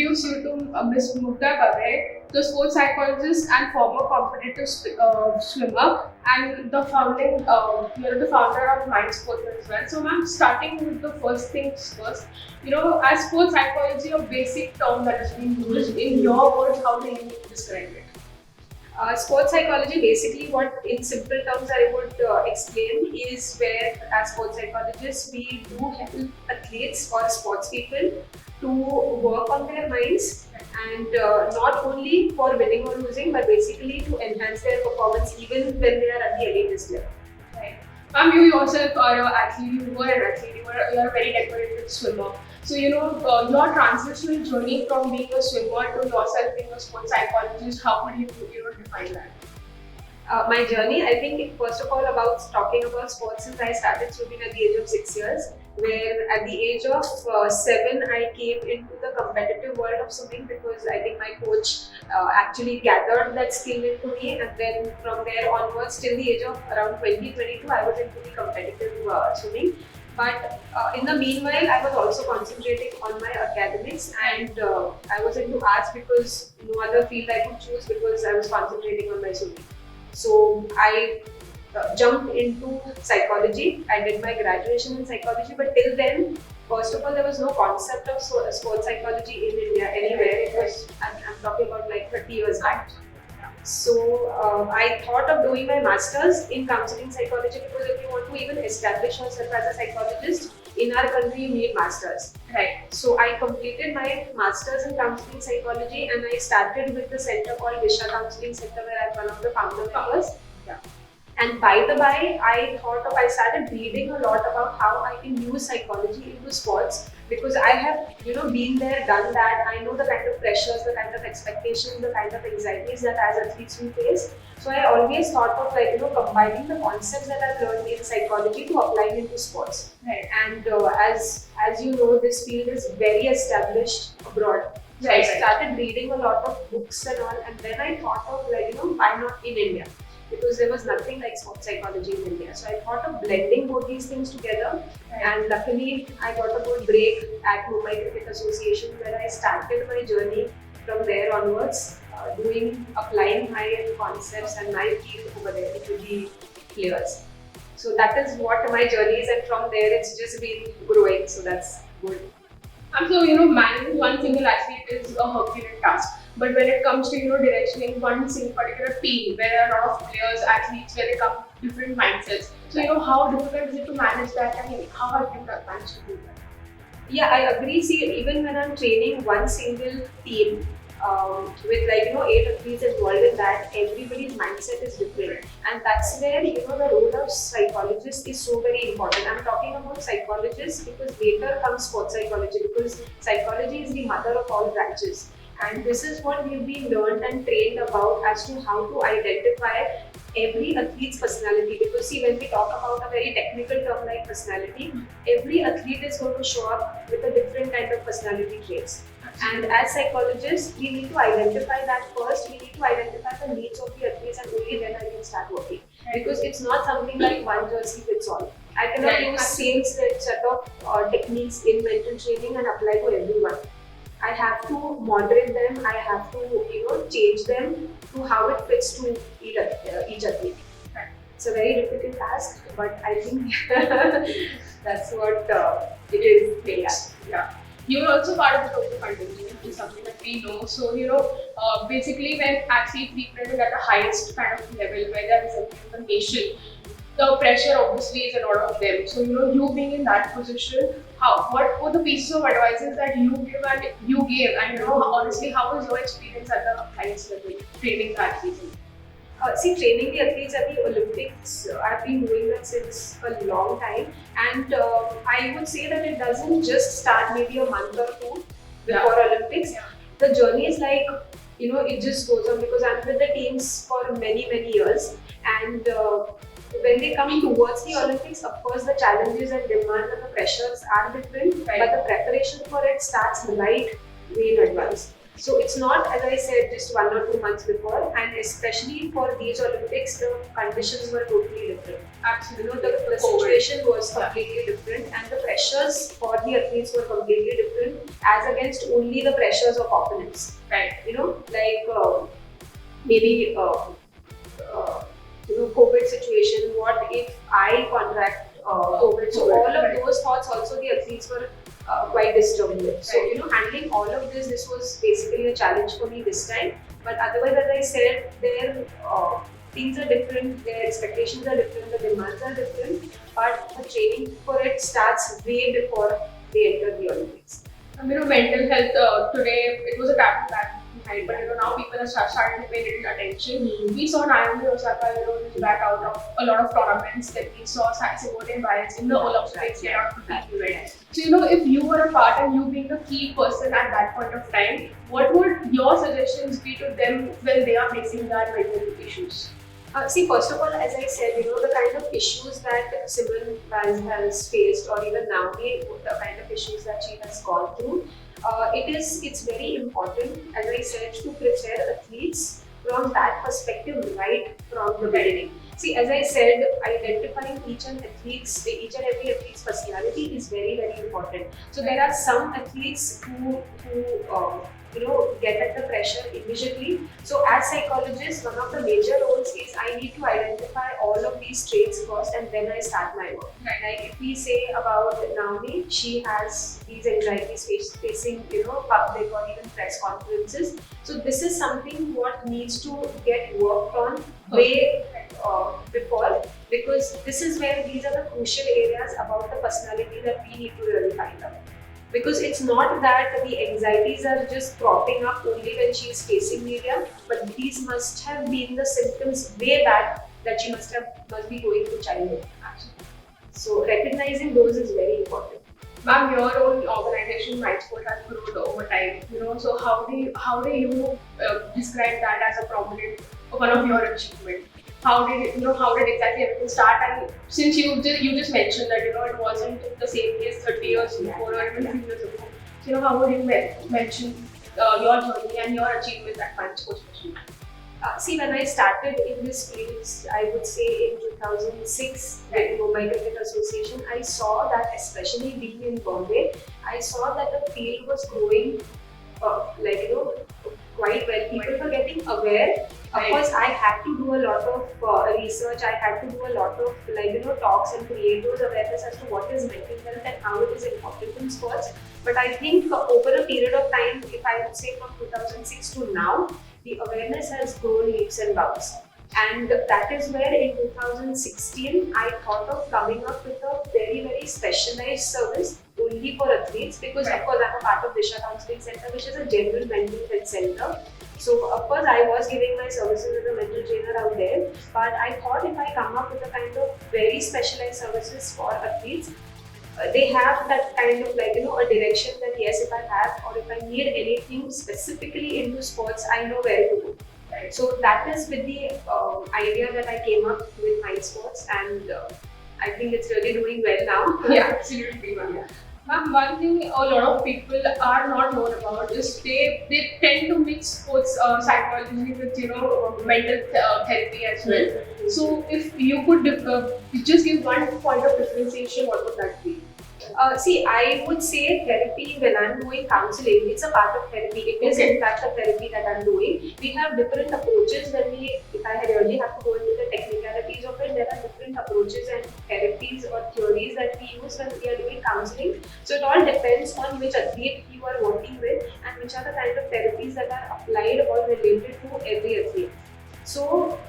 introduce you to Miss Mugdha Bavare, the sports psychologist and former competitive swimmer, and the the founder of Mind Sports as well. So, ma'am, starting with the first things first, as sports psychology, a basic term that is being used in your words, how do you describe it? Sports psychology, basically, what in simple terms I would explain is where, as sports psychologists, we do help athletes or sports people to work on their minds, and not only for winning or losing, but basically to enhance their performance even when they are at the elite level. Right. Ma'am, you yourself are an athlete, you were an athlete, you're a very decorated swimmer. So, your transitional journey from being a swimmer to yourself being a sports psychologist, how would you define that? My journey, I think, first of all, about talking about sports, since I started swimming at the age of 6 years, where at the age of 7, I came into the competitive world of swimming because I think my coach actually gathered that skill into me, and then from there onwards, till the age of around 2022, I was into the competitive swimming. But in the meanwhile, I was also concentrating on my academics, and I was into arts because no other field I could choose because I was concentrating on my swimming. So I jumped into psychology. I did my graduation in psychology, but till then, first of all, there was no concept of sports psychology in India anywhere. It was, I'm talking about like 30 years back. So I thought of doing my masters in counseling psychology because if you want to even establish yourself as a psychologist in our country, you need masters. Right. So I completed my masters in counseling psychology, and I started with the center called Disha Counseling Center, where I'm one of the founder members. Yeah. And by the by, I started reading a lot about how I can use psychology into sports, because I have, been there, done that. I know the kind of pressures, the kind of expectations, the kind of anxieties that as athletes we face. So I always thought of combining the concepts that I've learned in psychology to apply into sports. Right. And as you know, this field is very established abroad. So Right. I started reading a lot of books and all, and then I thought of why not in India? Because there was nothing like sports psychology in India. So I thought of blending both these things together. Right. And luckily, I got a good break at Mumbai Cricket Association, where I started my journey from there onwards, applying my concepts and my field over there to the players. So that is what my journey is, and from there it's just been growing. So that's good. And so, managing one single athlete is a Herculean task. But when it comes to, directioning one single particular team, where there are a lot of players, athletes, where they come different mindsets. So, how difficult is it to manage that, and how have you managed to do that? Yeah, I agree. See, even when I'm training one single team, with 8 athletes involved in that, everybody's mindset is different, and that's where the role of psychologist is so very important. I'm talking about psychologists because later comes sports psychology, because psychology is the mother of all branches, and this is what we've been learned and trained about as to how to identify every athlete's personality. Because see, when we talk about a very technical term like personality, every athlete is going to show up with a different kind of personality traits. And as psychologists, we need to identify that first. We need to identify the needs of the athletes, and only then I can start working. Because it's not something like one jersey fits all. I cannot use same set of techniques in mental training and apply to everyone. I have to moderate them. I have to change them to how it fits to each athlete. It's a very difficult task, but I think that's what it is. Yeah. You're also part of the total contingent, which is something that we know. So, basically, when athletes represent at the highest kind of level, where they're representing the nation, the pressure obviously is a lot of them. So, you being in that position, what were the pieces of advices that you gave, and honestly, how was your experience at the highest level, training the athletes? Training the athletes at the Olympics, I've been doing that since a long time, and I would say that it doesn't just start maybe a month or two before Olympics. Yeah. The journey is it just goes on, because I'm with the teams for many years, and when they come towards the Olympics, of course the challenges and demands and the pressures are different, Right. but the preparation for it starts right way in advance. So it's not, as I said, just 1 or 2 months before, and especially for these Olympics, the conditions were totally different. Absolutely. The situation was completely different, and the pressures for the athletes were completely different as against only the pressures of opponents. Right. Maybe COVID situation. What if I contract COVID? So all of those thoughts also the athletes were quite disturbed with. So handling all of this was basically a challenge for me this time. But otherwise, as I said, their things are different, their expectations are different, the demands are different. But the training for it starts way before they enter the Olympics. Mental health today, it was a taboo back behind, but now people are starting to pay little attention. We saw Naomi Osaka, who's back out of a lot of tournaments. That we saw Simone Biles in the Olympics get out to the event. So if you were a part and you being the key person at that point of time, what would your suggestions be to them when they are facing that mental issues? See, first of all, as I said, the kind of issues that Simone Biles has faced, or even Naomi, the kind of issues that she has gone through, it's very important, as I said, to prepare athletes from that perspective right from the beginning. See, as I said, identifying each and every athlete's personality is very, very important. So there are some athletes who get at the pressure immediately. So as psychologists, one of the major roles is I need to identify all of these traits first, and then I start my work. Like if we say about Naomi, she has these anxieties facing public or even press conferences. So this is something what needs to get worked on way before, because this is where these are the crucial areas about the personality that we need to really find out. Because it's not that the anxieties are just cropping up only when she is facing media, but these must have been the symptoms way back that she must be going through childhood. So recognizing those is very important. Ma'am, your own organization, Mindsport, has grown over time. So how do you describe that as a prominent one of your achievement? How did exactly everything start? And since you just mentioned that it wasn't the same case 30 years before or even few years ago. So how would you mention your journey and your achievements at Mindsport especially? See, when I started in this field, I would say in 2006 with Mumbai Cricket Association, I saw that, especially being in Bombay, I saw that the field was growing quite well. People were getting aware. Of course, I had to do a lot of research. I had to do a lot of talks and create those awareness as to what is mental health and how it is important in sports. But I think over a period of time, if I would say from 2006 to now, the awareness has grown leaps and bounds. And that is where in 2016, I thought of coming up with a very, very specialized service only for athletes, because of course I'm a part of Disha Counseling Center, which is a general mental health center. So of course I was giving my services as a mental trainer out there, but I thought if I come up with a kind of very specialized services for athletes, they have that kind of a direction that yes, if I have or if I need anything specifically into sports, I know where to go. So that is with the idea that I came up with Mindsports, and I think it's really doing well now. Yeah, absolutely. Ma'am, one thing a lot of people are not known about is they tend to mix sports psychology with mental therapy as well. So if you could just give one point of differentiation, what would that be? See, I would say therapy, when I'm doing counseling, it's a part of therapy. It is in fact a therapy that I'm doing. We have different approaches if I really have to go into the technicalities of it, there are different approaches and therapies or theories that we use when we are doing counseling. So it all depends on which athlete you are working with and which are the kind of therapies that are applied or related to every athlete. So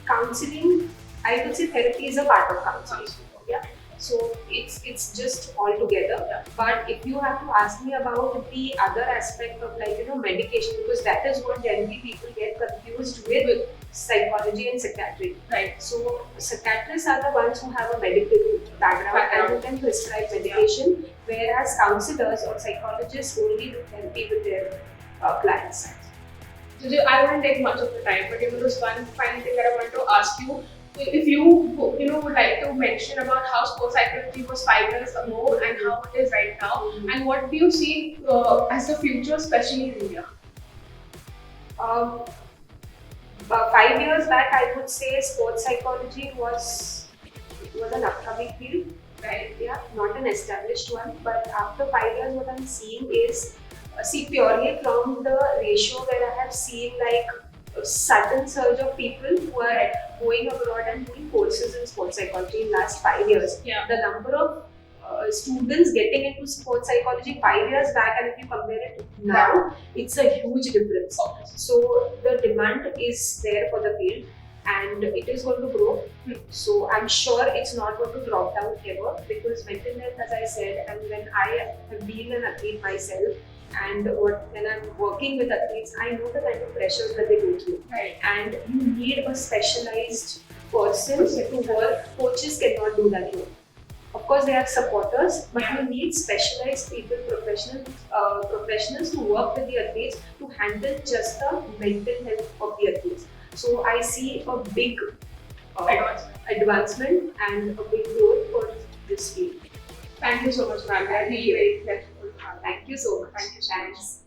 counseling, I would say therapy is a part of counseling. Yeah. So it's just all together. But if you have to ask me about the other aspect of medication, because that is what generally people get confused with psychology and psychiatry. Right. So psychiatrists are the ones who have a medical background and who can prescribe medication, whereas counselors or psychologists only do therapy with their clients. So I won't take much of the time, but there's one final thing that I want to ask you. If you would like to mention about how sports psychology was 5 years ago and how it is right now, and what do you see as the future, especially in India? Um, 5 years back, I would say sports psychology was an upcoming field, right? Yeah, not an established one. But after 5 years, what I'm seeing is, see, purely from the ratio where I have seen like a sudden surge of people who are going abroad and doing courses in sports psychology in last 5 years. Yeah. The number of students getting into sports psychology 5 years back, and if you compare it now, it's a huge difference. So the demand is there for the field, and it is going to grow. So I'm sure it's not going to drop down ever, because mental health, as I said, and when I have been an athlete myself, and when I'm working with athletes, I know the kind of pressures that they go through. Right. And you need a specialized person to work. Coaches cannot do that here. Of course, they have supporters, but you need specialized people, professionals to work with the athletes to handle just the mental health of the athletes. So I see a big advancement and a big growth for this field. Thank you so much, ma'am. That really very pleasurable. Thank you so much. Thank you so much. Thanks.